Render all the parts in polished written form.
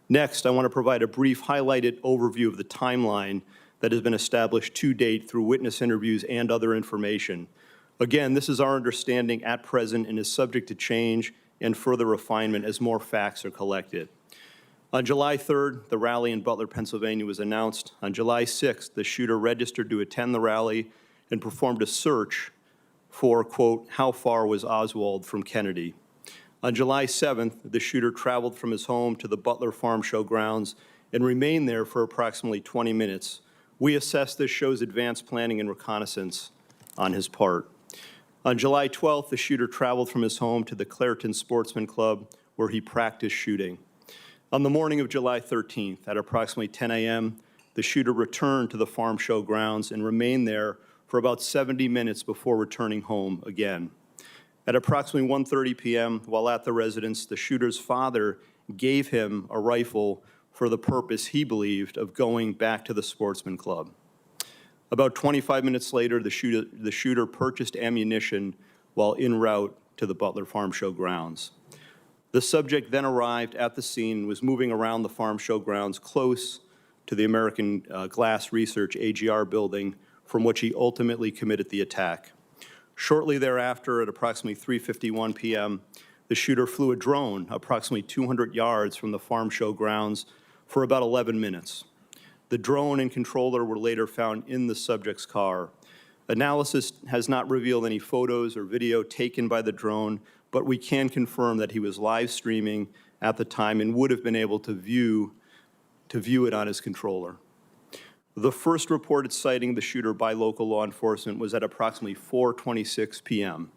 Next, I want to provide a brief highlighted overview of the timeline that has been established to date through witness interviews and other information. Again, this is our understanding at present and is subject to change and further refinement as more facts are collected. On July 3rd, the rally in Butler, Pennsylvania was announced. On July 6th, the shooter registered to attend the rally and performed a search for, quote, how far was Oswald from Kennedy? On July 7th, the shooter traveled from his home to the Butler Farm Show grounds and remained there for approximately 20 minutes. We assess this shows advanced planning and reconnaissance on his part. On July 12th, the shooter traveled from his home to the Clairton Sportsman Club, where he practiced shooting. On the morning of July 13th, at approximately 10 a.m., the shooter returned to the Farm Show grounds and remained there for about 70 minutes before returning home again. At approximately 1:30 p.m., while at the residence, the shooter's father gave him a rifle for the purpose, he believed, of going back to the Sportsman Club. About 25 minutes later, the shooter purchased ammunition while en route to the Butler Farm Show grounds. The subject then arrived at the scene and was moving around the Farm Show grounds close to the American Glass Research AGR building, from which he ultimately committed the attack. Shortly thereafter, at approximately 3:51 p.m., the shooter flew a drone approximately 200 yards from the Farm Show grounds for about 11 minutes. The drone and controller were later found in the subject's car. Analysis has not revealed any photos or video taken by the drone, but we can confirm that he was live streaming at the time and would have been able to view it on his controller. The first reported sighting of the shooter by local law enforcement was at approximately 4:26 p.m.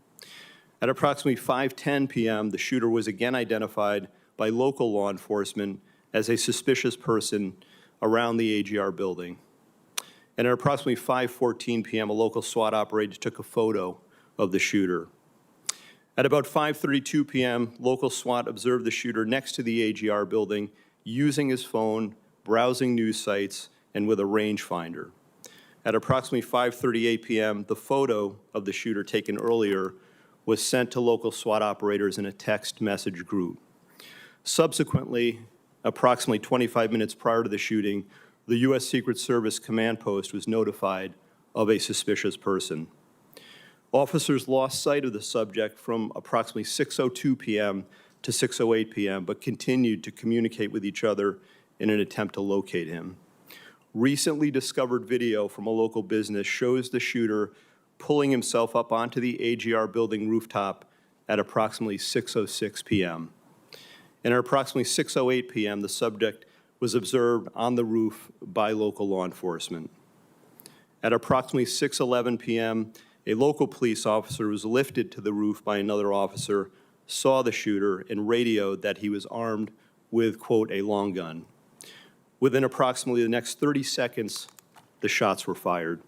At approximately 5:10 p.m., the shooter was again identified by local law enforcement as a suspicious person around the AGR building. And at approximately 5:14 p.m., a local SWAT operator took a photo of the shooter. At about 5:32 p.m., local SWAT observed the shooter next to the AGR building using his phone, browsing news sites, and with a rangefinder. At approximately 5:38 p.m., the photo of the shooter taken earlier was sent to local SWAT operators in a text message group. Subsequently, approximately 25 minutes prior to the shooting, the U.S. Secret Service command post was notified of a suspicious person. Officers lost sight of the subject from approximately 6:02 p.m. to 6:08 p.m., but continued to communicate with each other in an attempt to locate him. Recently discovered video from a local business shows the shooter pulling himself up onto the AGR building rooftop at approximately 6:06 p.m. And at approximately 6:08 p.m., the subject was observed on the roof by local law enforcement. At approximately 6:11 p.m., a local police officer was lifted to the roof by another officer, saw the shooter, and radioed that he was armed with, quote, a long gun. Within approximately the next 30 seconds, the shots were fired.